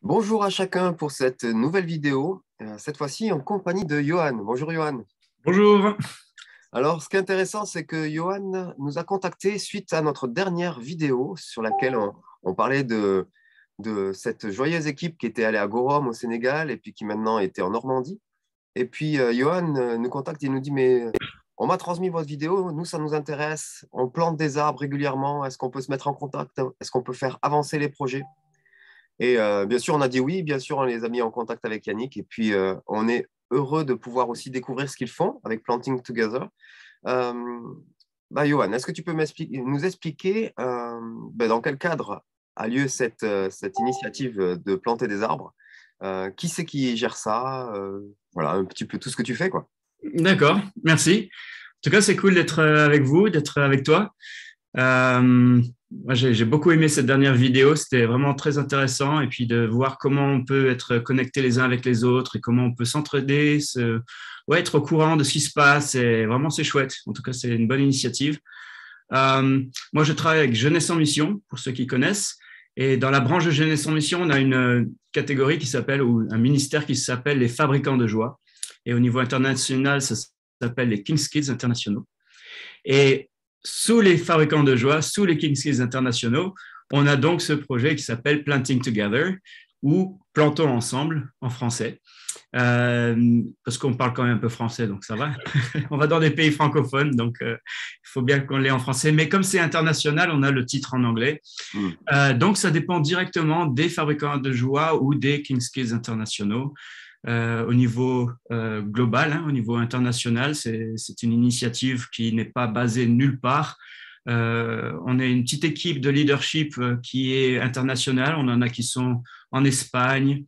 Bonjour à chacun pour cette nouvelle vidéo, cette fois-ci en compagnie de Johan. Bonjour Johan. Bonjour. Alors, ce qui est intéressant, c'est que Johan nous a contacté suite à notre dernière vidéo sur laquelle on parlait de cette joyeuse équipe qui était allée à Gorom au Sénégal et puis qui maintenant était en Normandie. Et puis Johan nous contacte et nous dit, mais on m'a transmis votre vidéo, nous ça nous intéresse, on plante des arbres régulièrement, est-ce qu'on peut se mettre en contact, est-ce qu'on peut faire avancer les projets? Et bien sûr, on a dit oui, bien sûr, on les a mis en contact avec Yannick. Et puis, on est heureux de pouvoir aussi découvrir ce qu'ils font avec Planting Together. Euh, Johan, est-ce que tu peux nous expliquer dans quel cadre a lieu cette initiative de planter des arbres? Qui c'est qui gère ça? Voilà, un petit peu tout ce que tu fais, quoi. D'accord, merci. En tout cas, c'est cool d'être avec vous, d'être avec toi. Moi, j'ai beaucoup aimé cette dernière vidéo. C'était vraiment très intéressant. Et puis de voir comment on peut être connectés les uns avec les autres et comment on peut s'entraider, être au courant de ce qui se passe. Et vraiment, c'est chouette. En tout cas, c'est une bonne initiative. Moi, je travaille avec Jeunesse en Mission, pour ceux qui connaissent. Et dans la branche de Jeunesse en Mission, on a une catégorie qui s'appelle, ou un ministère qui s'appelle les fabricants de joie. Et au niveau international, ça s'appelle les King's Kids internationaux. Et sous les fabricants de joie, sous les King's Kids internationaux, on a donc ce projet qui s'appelle Planting Together, ou Plantons ensemble en français. Parce qu'on parle quand même un peu français, donc ça va. On va dans des pays francophones, donc il faut bien qu'on l'ait en français. Mais comme c'est international, on a le titre en anglais. Donc ça dépend directement des fabricants de joie ou des King's Kids internationaux. Au niveau global, au niveau international, c'est une initiative qui n'est pas basée nulle part. On est une petite équipe de leadership qui est internationale. On en a qui sont en Espagne,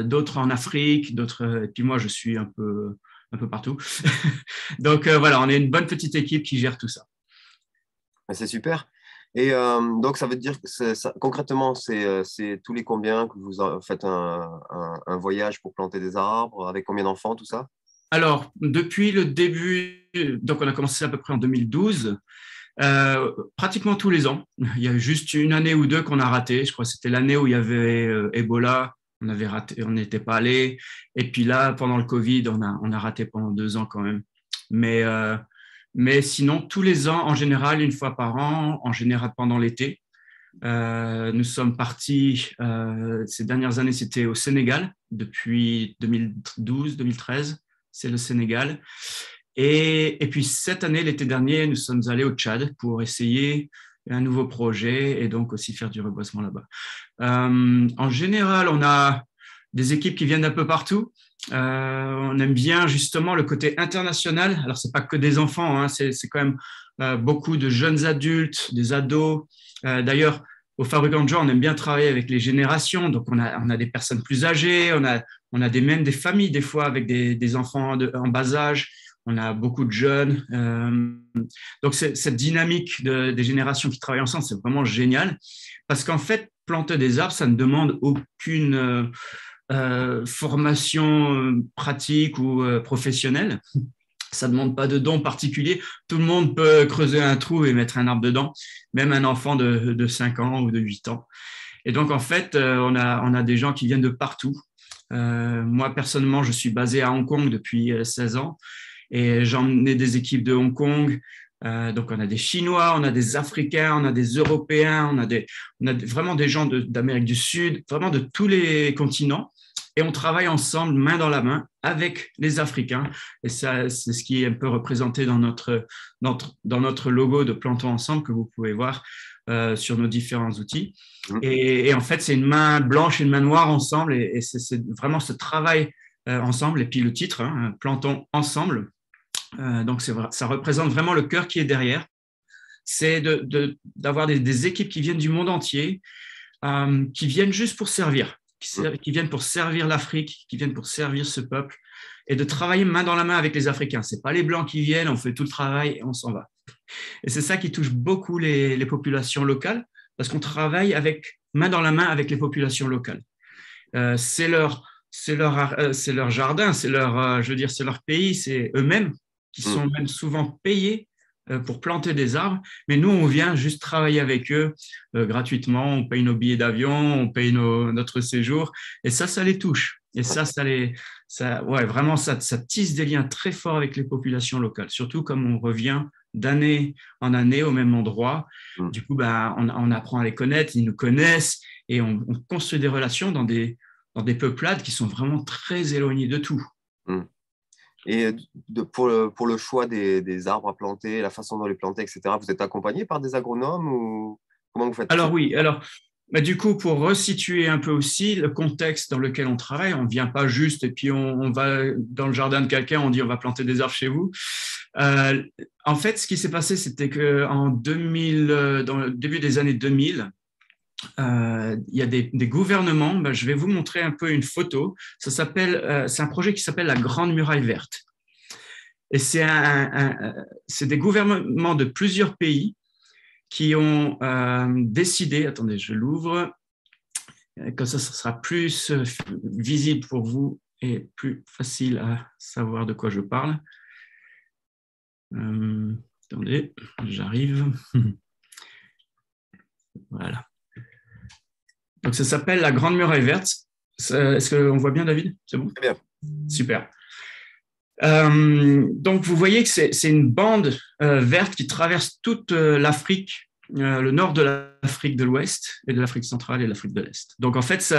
d'autres en Afrique, d'autres. Et puis moi, je suis un peu partout. Donc voilà, on est une bonne petite équipe qui gère tout ça. C'est super. Et donc, ça veut dire que concrètement, c'est tous les combien que vous faites un voyage pour planter des arbres, avec combien d'enfants, tout ça? Alors, depuis le début, donc on a commencé à peu près en 2012, pratiquement tous les ans. Il y a juste une année ou deux qu'on a raté. Je crois que c'était l'année où il y avait Ebola. On avait raté, on n'était pas allé. Et puis là, pendant le Covid, on a raté pendant 2 ans quand même. Mais sinon, tous les ans, en général, une fois par an, en général pendant l'été. Nous sommes partis, ces dernières années, c'était au Sénégal, depuis 2012-2013, c'est le Sénégal. Et puis cette année, l'été dernier, nous sommes allés au Tchad pour essayer un nouveau projet et donc aussi faire du reboisement là-bas. En général, on a des équipes qui viennent d'un peu partout. On aime bien justement le côté international. Alors, c'est pas que des enfants, hein, c'est quand même beaucoup de jeunes adultes, des ados. D'ailleurs, au fabricant de joie, on aime bien travailler avec les générations. Donc, on a des personnes plus âgées, on a même des familles, des fois, avec des enfants en bas âge. On a beaucoup de jeunes. Donc, cette dynamique des générations qui travaillent ensemble, c'est vraiment génial. Parce qu'en fait, planter des arbres, ça ne demande aucune formation pratique ou professionnelle. Ça ne demande pas de dons particuliers. Tout le monde peut creuser un trou et mettre un arbre dedans, même un enfant de 5 ans ou de 8 ans. Et donc, en fait, on a des gens qui viennent de partout. Moi, personnellement, je suis basé à Hong Kong depuis 16 ans et j'emmène des équipes de Hong Kong. Donc, on a des Chinois, on a des Africains, on a des Européens, on a vraiment des gens d'Amérique du Sud, vraiment de tous les continents. Et on travaille ensemble, main dans la main, avec les Africains. Et ça, c'est ce qui est un peu représenté dans notre logo de Plantons Ensemble que vous pouvez voir sur nos différents outils. Et en fait, c'est une main blanche et une main noire ensemble. Et c'est vraiment ce travail ensemble. Et puis le titre, Plantons Ensemble. Donc, ça représente vraiment le cœur qui est derrière. C'est d'avoir des équipes qui viennent du monde entier, qui viennent juste pour servir. Qui viennent pour servir l'Afrique, qui viennent pour servir ce peuple, et de travailler main dans la main avec les Africains. Ce n'est pas les Blancs qui viennent, on fait tout le travail et on s'en va. Et c'est ça qui touche beaucoup les populations locales, parce qu'on travaille main dans la main avec les populations locales. C'est leur jardin, c'est leur pays, c'est eux-mêmes qui sont même souvent payés pour planter des arbres, mais nous, on vient juste travailler avec eux gratuitement, on paye nos billets d'avion, on paye notre séjour, et ça les touche. Et vraiment, ça tisse des liens très forts avec les populations locales, surtout comme on revient d'année en année au même endroit. Du coup, on apprend à les connaître, ils nous connaissent, et on construit des relations dans des peuplades qui sont vraiment très éloignées de tout. Et pour le choix des arbres à planter, la façon dont les planter, etc., vous êtes accompagné par des agronomes ou comment vous faites? Alors oui, du coup, pour resituer un peu aussi le contexte dans lequel on travaille, on ne vient pas juste et puis on va dans le jardin de quelqu'un, on dit on va planter des arbres chez vous. En fait, ce qui s'est passé, c'était qu'en 2000, dans le début des années 2000, il y a des gouvernements. Je vais vous montrer un peu une photo. C'est un projet qui s'appelle la Grande Muraille Verte. Et c'est des gouvernements de plusieurs pays qui ont décidé, attendez, je l'ouvre, comme ça sera plus visible pour vous et plus facile à savoir de quoi je parle. Attendez, j'arrive. Voilà. Donc, ça s'appelle la Grande Muraille Verte. Est-ce qu'on voit bien, David? C'est bon? Très bien. Super. Donc, vous voyez que c'est une bande verte qui traverse toute l'Afrique, le nord de l'Afrique de l'Ouest et de l'Afrique centrale et de l'Afrique de l'Est. Donc, en fait,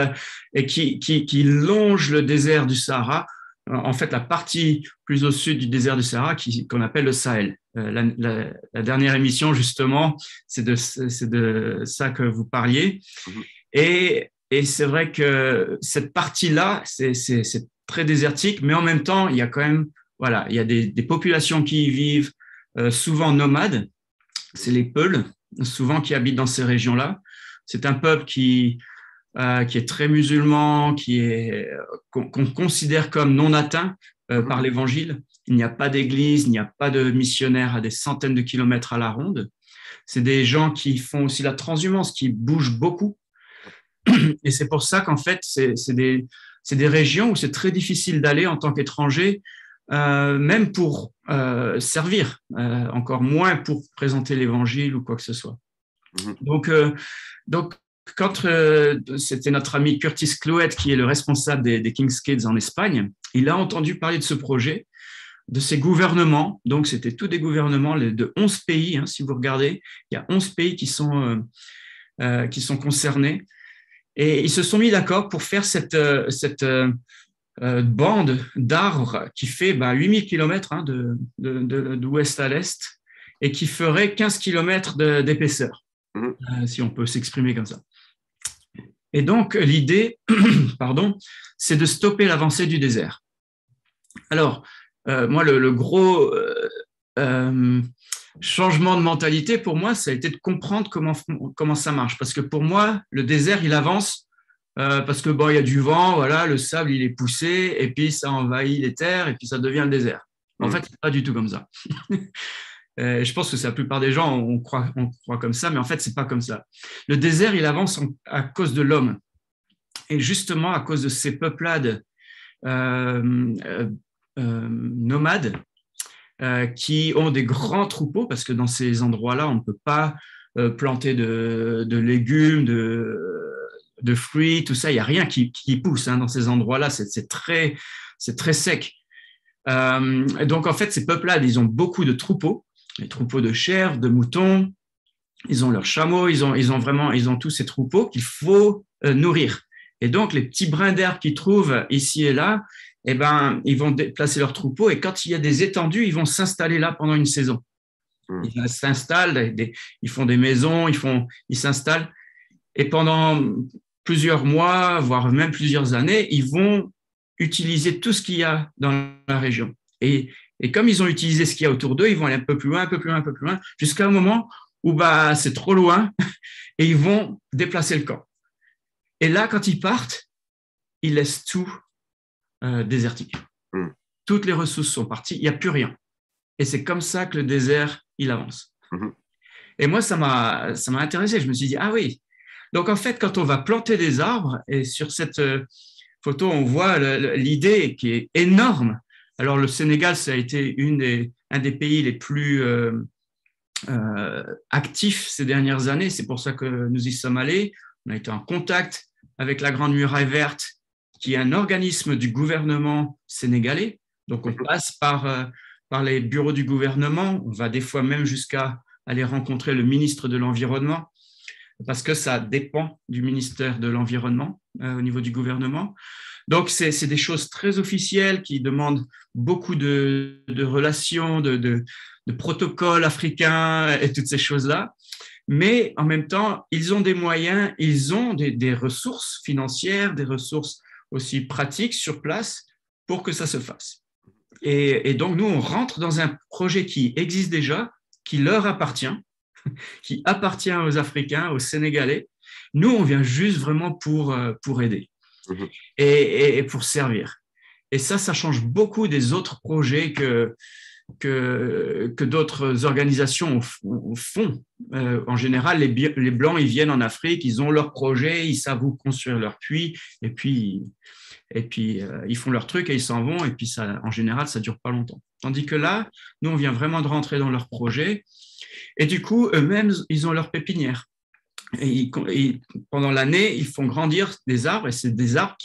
qui longe le désert du Sahara. En fait, la partie plus au sud du désert du Sahara qu'on appelle le Sahel. La dernière émission, justement, c'est de ça que vous parliez. Et c'est vrai que cette partie-là, c'est très désertique, mais en même temps, il y a quand même, il y a des populations qui y vivent, souvent nomades. C'est les Peuls, souvent qui habitent dans ces régions-là. C'est un peuple qui est très musulman, qu'on considère comme non atteint par l'Évangile. Il n'y a pas d'église, il n'y a pas de missionnaires à des centaines de kilomètres à la ronde. C'est des gens qui font aussi la transhumance, qui bougent beaucoup. Et c'est pour ça qu'en fait, c'est des régions où c'est très difficile d'aller en tant qu'étranger, même pour servir, encore moins pour présenter l'Évangile ou quoi que ce soit. Donc quand c'était notre ami Curtis Cloët, qui est le responsable des King's Kids en Espagne, il a entendu parler de ce projet, de ces gouvernements. Donc, c'était tous des gouvernements de 11 pays. Si vous regardez, il y a 11 pays qui sont concernés. Et ils se sont mis d'accord pour faire cette bande d'arbres qui fait 8000 km d'ouest à l'est et qui ferait 15 km d'épaisseur, si on peut s'exprimer comme ça. Et donc, l'idée, c'est de stopper l'avancée du désert. Alors, moi, le gros changement de mentalité, pour moi, ça a été de comprendre comment ça marche. Parce que pour moi, le désert, il avance parce que il y a du vent, le sable, il est poussé, et puis ça envahit les terres, et puis ça devient le désert. En fait, c'est pas du tout comme ça. Je pense que c'est la plupart des gens, on croit comme ça, mais en fait, c'est pas comme ça. Le désert, il avance à cause de l'homme. Et justement, à cause de ces peuplades nomades, qui ont des grands troupeaux, parce que dans ces endroits-là, on ne peut pas planter de légumes, de fruits, tout ça. Il n'y a rien qui pousse dans ces endroits-là. C'est très sec. Donc, en fait, ces peuples-là, ils ont beaucoup de troupeaux, des troupeaux de chèvres, de moutons. Ils ont leurs chameaux, ils ont tous ces troupeaux qu'il faut nourrir. Et donc, les petits brins d'herbe qu'ils trouvent ici et là, ils vont déplacer leurs troupeaux, et quand il y a des étendues, ils vont s'installer là pendant une saison. Ils s'installent, ils font des maisons, ils s'installent, et pendant plusieurs mois, voire même plusieurs années, ils vont utiliser tout ce qu'il y a dans la région. Et comme ils ont utilisé ce qu'il y a autour d'eux, ils vont aller un peu plus loin, jusqu'à un moment où c'est trop loin, et ils vont déplacer le camp. Et là, quand ils partent, ils laissent tout désertique. Toutes les ressources sont parties, il n'y a plus rien. Et c'est comme ça que le désert, il avance. Et moi, ça m'a intéressé. Je me suis dit, ah oui. Donc, en fait, quand on va planter des arbres, et sur cette photo, on voit l'idée qui est énorme. Alors, le Sénégal, ça a été un des pays les plus actif ces dernières années. C'est pour ça que nous y sommes allés. On a été en contact avec la Grande Muraille Verte, qui est un organisme du gouvernement sénégalais. Donc, on passe par les bureaux du gouvernement. On va des fois même jusqu'à aller rencontrer le ministre de l'Environnement, parce que ça dépend du ministère de l'Environnement au niveau du gouvernement. Donc, c'est des choses très officielles qui demandent beaucoup de relations, de protocoles africains et toutes ces choses-là. Mais en même temps, ils ont des moyens, ils ont des ressources financières, des ressources aussi pratiques sur place pour que ça se fasse. Et donc, nous, on rentre dans un projet qui existe déjà, qui leur appartient, qui appartient aux Africains, aux Sénégalais. Nous, on vient juste vraiment pour aider et pour servir. Et ça change beaucoup des autres projets que d'autres organisations font. En général, les Blancs, ils viennent en Afrique, ils ont leur projet, ils savent où construire leur puits, et puis ils font leur truc et ils s'en vont, et puis ça, en général, ça ne dure pas longtemps. Tandis que là, nous, on vient vraiment de rentrer dans leur projet, et du coup, eux-mêmes, ils ont leur pépinière. Et pendant l'année, ils font grandir des arbres, et c'est des arbres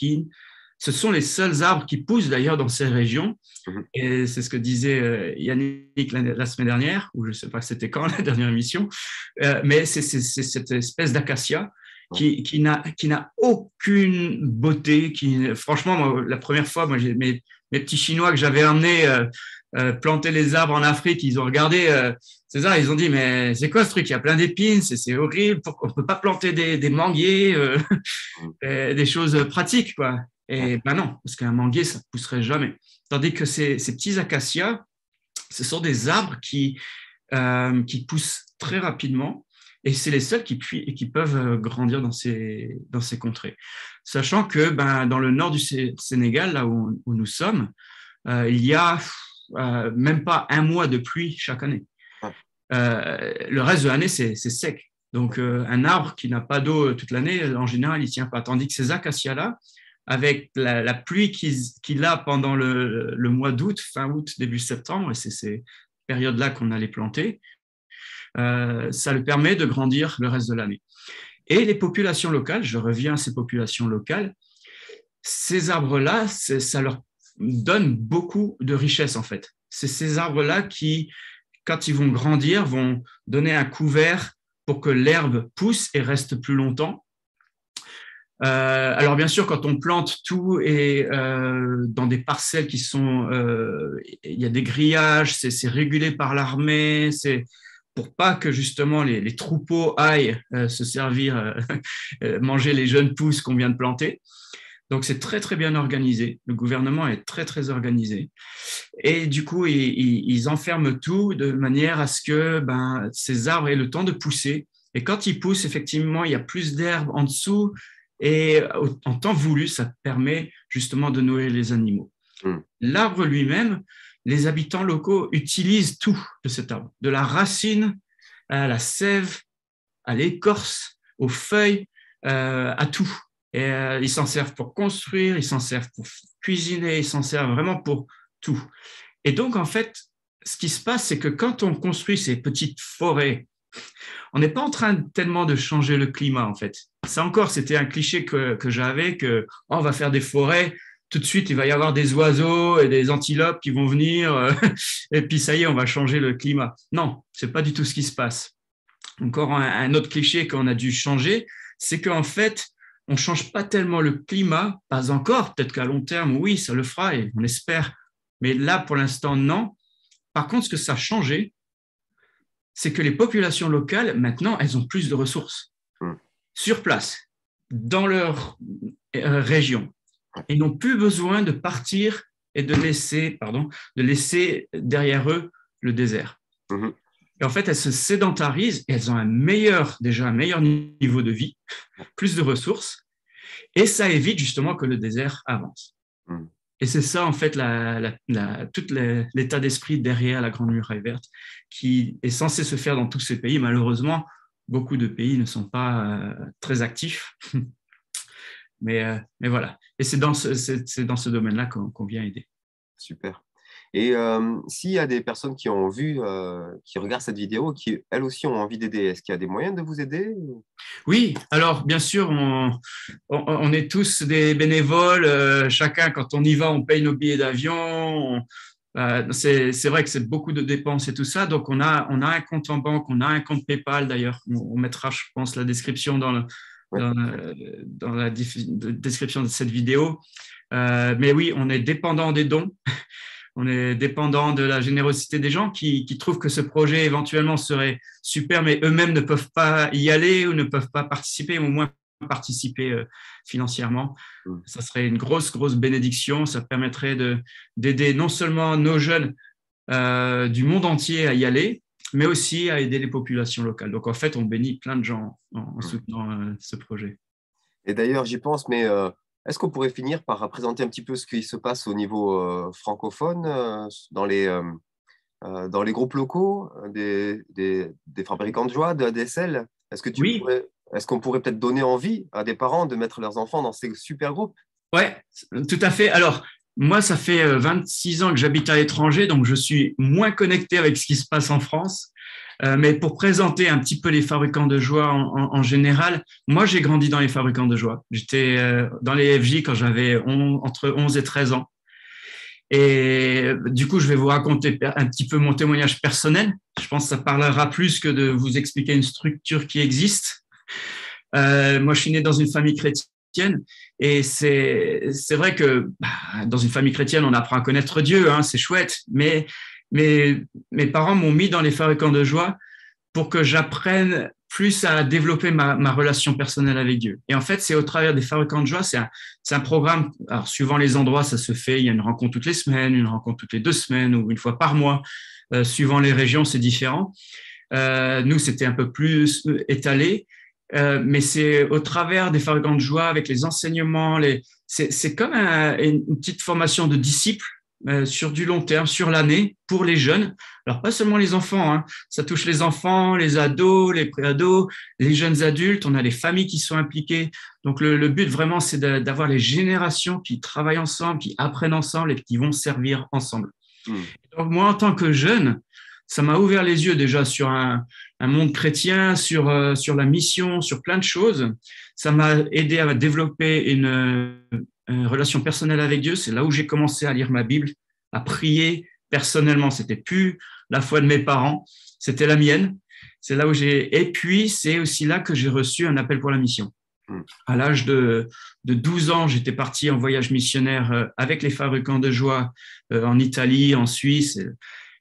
ce sont les seuls arbres qui poussent d'ailleurs dans ces régions. Et c'est ce que disait Yannick la semaine dernière, ou je ne sais pas c'était quand la dernière émission, mais c'est cette espèce d'acacia qui n'a aucune beauté. Franchement, moi, la première fois, mes petits Chinois que j'avais emmenés planter les arbres en Afrique, ils ont regardé César, ils ont dit, mais c'est quoi ce truc? Il y a plein d'épines, c'est horrible, on ne peut pas planter des manguiers, des choses pratiques, quoi. Et ben non, parce qu'un manguier, ça ne pousserait jamais. Tandis que ces petits acacias, ce sont des arbres qui poussent très rapidement, et c'est les seuls qui peuvent grandir dans ces contrées. Sachant que dans le nord du Sénégal, là où nous sommes, il y a même pas un mois de pluie chaque année. Le reste de l'année, c'est sec. Donc, un arbre qui n'a pas d'eau toute l'année, en général, il ne tient pas. Tandis que ces acacias-là, avec la pluie qu'il a pendant le mois d'août, fin août, début septembre, et c'est ces périodes-là qu'on a les planter, ça lui permet de grandir le reste de l'année. Et les populations locales, je reviens à ces populations locales, ces arbres-là, ça leur donne beaucoup de richesse en fait. C'est ces arbres-là qui, quand ils vont grandir, vont donner un couvert pour que l'herbe pousse et reste plus longtemps. Alors bien sûr, quand on plante tout et dans des parcelles qui sont, il y a des grillages, c'est régulé par l'armée, c'est pour pas que justement les troupeaux aillent se servir, manger les jeunes pousses qu'on vient de planter. Donc c'est très très bien organisé. Le gouvernement est très très organisé. Et du coup, ils enferment tout de manière à ce que ces arbres aient le temps de pousser. Et quand ils poussent, effectivement, il y a plus d'herbe en dessous. Et en temps voulu, ça permet justement de nourrir les animaux. L'arbre lui-même, les habitants locaux utilisent tout de cet arbre, de la racine à la sève, à l'écorce, aux feuilles, à tout. Et ils s'en servent pour construire, ils s'en servent pour cuisiner, ils s'en servent vraiment pour tout. Et donc, en fait, ce qui se passe, c'est que quand on construit ces petites forêts, on n'est pas en train tellement de changer le climat, en fait. Ça encore, c'était un cliché que j'avais, on va faire des forêts, tout de suite, il va y avoir des oiseaux et des antilopes qui vont venir, et puis ça y est, on va changer le climat. Non, c'est pas du tout ce qui se passe. Encore un autre cliché qu'on a dû changer, c'est qu'en fait, on ne change pas tellement le climat, pas encore, peut-être qu'à long terme, oui, ça le fera, et on espère. Mais là, pour l'instant, non. Par contre, ce que ça a changé, c'est que les populations locales, maintenant, elles ont plus de ressources sur place, dans leur région. Ils n'ont plus besoin de partir et de laisser derrière eux le désert. Et en fait, elles se sédentarisent et elles ont déjà un meilleur niveau de vie, plus de ressources, et ça évite justement que le désert avance. Et c'est ça, en fait, tout l'état d'esprit derrière la Grande Muraille Verte qui est censé se faire dans tous ces pays. Malheureusement, beaucoup de pays ne sont pas très actifs. Mais voilà. Et c'est dans ce domaine-là qu'on vient aider. Super. Et s'il y a des personnes qui ont vu, qui regardent cette vidéo, qui elles aussi ont envie d'aider, est-ce qu'il y a des moyens de vous aider? Oui, alors bien sûr, on est tous des bénévoles. Chacun, quand on y va, on paye nos billets d'avion. C'est vrai que c'est beaucoup de dépenses et tout ça. Donc, on a un compte en banque, on a un compte PayPal d'ailleurs. On mettra, je pense, la description Ouais. dans la description de cette vidéo. Mais oui, on est dépendant des dons. On est dépendant de la générosité des gens qui trouvent que ce projet éventuellement serait super, mais eux-mêmes ne peuvent pas y aller ou ne peuvent pas participer, ou au moins participer financièrement. Mm. Ça serait une grosse, grosse bénédiction. Ça permettrait d'aider non seulement nos jeunes du monde entier à y aller, mais aussi à aider les populations locales. Donc, en fait, on bénit plein de gens en Mm. soutenant ce projet. Et d'ailleurs, j'y pense, mais est-ce qu'on pourrait finir par présenter un petit peu ce qui se passe au niveau francophone dans les groupes locaux des fabricants de joie, de ADSL? Oui, Est-ce qu'on pourrait peut-être donner envie à des parents de mettre leurs enfants dans ces super groupes? ouais, tout à fait. Alors, moi, ça fait 26 ans que j'habite à l'étranger, donc je suis moins connecté avec ce qui se passe en France. Mais pour présenter un petit peu les fabricants de joie en général, moi, j'ai grandi dans les fabricants de joie. J'étais dans les FJ quand j'avais entre 11 et 13 ans. Et du coup, je vais vous raconter un petit peu mon témoignage personnel. Je pense que ça parlera plus que de vous expliquer une structure qui existe. Moi, je suis né dans une famille chrétienne et c'est vrai que dans une famille chrétienne, on apprend à connaître Dieu, hein, c'est chouette. Mais mes parents m'ont mis dans les fabricants de joie pour que j'apprenne plus à développer ma relation personnelle avec Dieu. Et en fait, c'est au travers des fabricants de joie, c'est un programme, alors suivant les endroits, ça se fait, il y a une rencontre toutes les semaines, une rencontre toutes les 2 semaines ou une fois par mois. Suivant les régions, c'est différent. Nous, c'était un peu plus étalé, mais c'est au travers des fabricants de joie, avec les enseignements, c'est comme une petite formation de disciples sur du long terme, sur l'année, pour les jeunes. Alors, pas seulement les enfants, hein. Ça touche les enfants, les ados, les pré-ados, les jeunes adultes, on a les familles qui sont impliquées. Donc, le but vraiment, c'est d'avoir les générations qui travaillent ensemble, qui apprennent ensemble et qui vont servir ensemble. Hmm. Donc, moi, en tant que jeune, ça m'a ouvert les yeux déjà sur un monde chrétien, sur la mission, sur plein de choses. Ça m'a aidé à développer une relation personnelle avec Dieu. C'est là où j'ai commencé à lire ma Bible, à prier personnellement. C'était plus la foi de mes parents, c'était la mienne. C'est là où et puis, c'est aussi là que j'ai reçu un appel pour la mission. Hmm. À l'âge de 12 ans, j'étais parti en voyage missionnaire avec les fabricants de joie en Italie, en Suisse,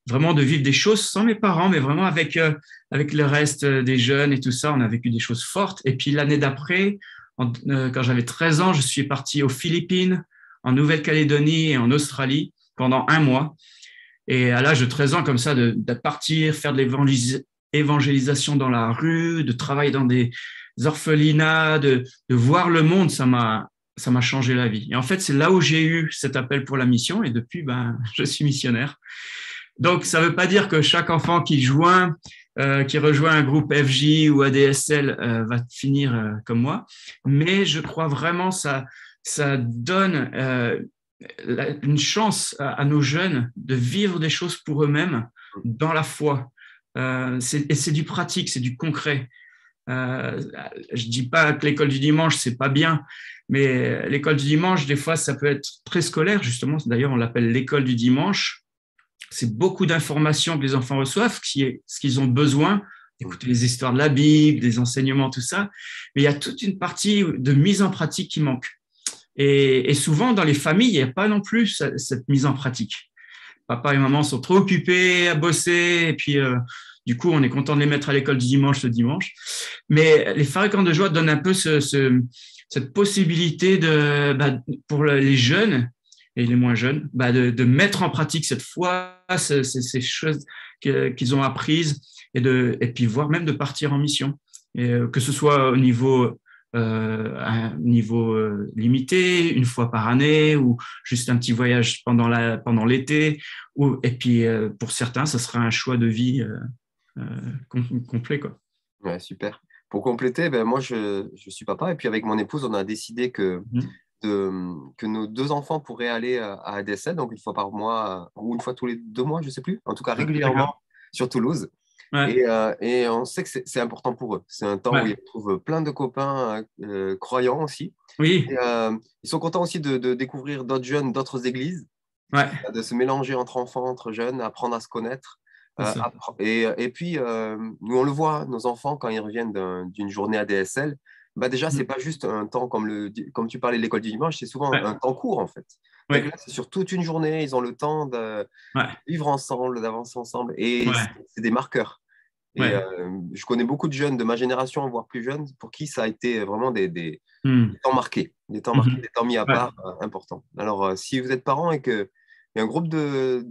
vraiment de vivre des choses sans mes parents, mais vraiment avec le reste des jeunes et tout ça. On a vécu des choses fortes. Et puis l'année d'après, quand j'avais 13 ans, je suis parti aux Philippines, en Nouvelle-Calédonie et en Australie pendant un mois. Et à l'âge de 13 ans, comme ça, de partir, faire de l'évangélisation dans la rue, de travailler dans des orphelinats, de voir le monde, ça m'a changé la vie. Et en fait, c'est là où j'ai eu cet appel pour la mission. Et depuis, je suis missionnaire. Donc, ça ne veut pas dire que chaque enfant qui rejoint un groupe FJ ou ADSL va finir comme moi, mais je crois vraiment ça donne une chance à nos jeunes de vivre des choses pour eux-mêmes dans la foi. Et c'est du pratique, c'est du concret. Je dis pas que l'école du dimanche, c'est pas bien, mais l'école du dimanche, des fois, ça peut être très scolaire, justement. D'ailleurs, on l'appelle l'école du dimanche. C'est beaucoup d'informations que les enfants reçoivent, ce qu'ils ont besoin, d'écouter les histoires de la Bible, des enseignements, tout ça. Mais il y a toute une partie de mise en pratique qui manque. Et souvent, dans les familles, il n'y a pas non plus cette mise en pratique. Papa et maman sont trop occupés à bosser, et puis du coup, on est content de les mettre à l'école du dimanche le dimanche. Mais les fabricants de joie donnent un peu cette possibilité pour les jeunes et les moins jeunes, de mettre en pratique cette foi, ces choses qu'ils ont apprises, et puis voire même de partir en mission. Et, que ce soit au niveau un niveau limité, une fois par année, ou juste un petit voyage pendant l'été. Et puis, pour certains, ça sera un choix de vie complet, quoi. Ouais, super. Pour compléter, moi, je suis papa et puis avec mon épouse, on a décidé que Mhm. que nos 2 enfants pourraient aller à ADSL, donc une fois par mois ou une fois tous les 2 mois, je ne sais plus, en tout cas D'accord. régulièrement sur Toulouse. Ouais. Et on sait que c'est important pour eux. C'est un temps où Ouais. ils trouvent plein de copains croyants aussi. Oui. Et, ils sont contents aussi de découvrir d'autres jeunes, d'autres églises, Ouais. de se mélanger entre enfants, entre jeunes, apprendre à se connaître. C'est ça. Et puis, nous, on le voit, nos enfants, quand ils reviennent d'une journée à DSL, bah déjà, c'est Mm. pas juste un temps comme tu parlais de l'école du dimanche, c'est souvent Ouais. un temps court, en fait. Donc Ouais. là, c'est sur toute une journée, ils ont le temps de Ouais. vivre ensemble, d'avancer ensemble. Et Ouais. c'est des marqueurs. Et Ouais. je connais beaucoup de jeunes de ma génération, voire plus jeunes, pour qui ça a été vraiment Mm. des temps marqués, des temps marqués, Mhm. des temps mis à Ouais. part importants. Alors, si vous êtes parents et qu'il y a un groupe de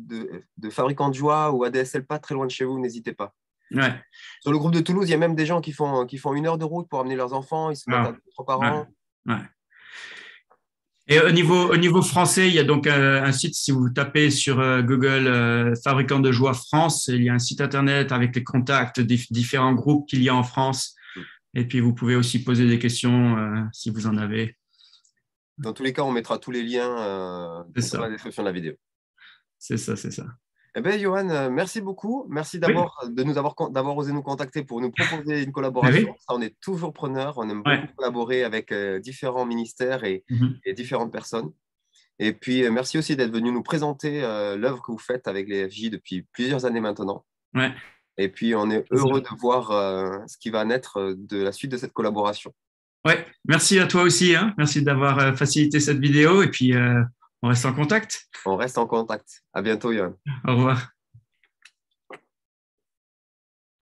fabricants de joie ou ADSL pas très loin de chez vous, n'hésitez pas. Ouais. Sur le groupe de Toulouse, il y a même des gens qui font 1 heure de route pour amener leurs enfants, ils se mettent à Ah. 2 par Ouais. an. Ouais. Et au niveau français, il y a donc un site, si vous tapez sur Google Fabricant de joie France, il y a un site internet avec les contacts des différents groupes qu'il y a en France. Et puis, vous pouvez aussi poser des questions si vous en avez. Dans tous les cas, on mettra tous les liens C'est dans la ça, description de la vidéo. c'est ça, c'est ça. Eh bien, Johan, merci beaucoup. Merci Oui, d'avoir osé nous contacter pour nous proposer une oui, collaboration. oui. Ça, on est toujours preneur. On aime beaucoup Ouais. collaborer avec différents ministères Mhm. et différentes personnes. Et puis, merci aussi d'être venu nous présenter l'œuvre que vous faites avec les FJ depuis plusieurs années maintenant. Ouais. Et puis, on est heureux de voir ce qui va naître de la suite de cette collaboration. Ouais. Merci à toi aussi, hein. Merci d'avoir facilité cette vidéo. Et puis, on reste en contact. On reste en contact. À bientôt, Johan. Au revoir.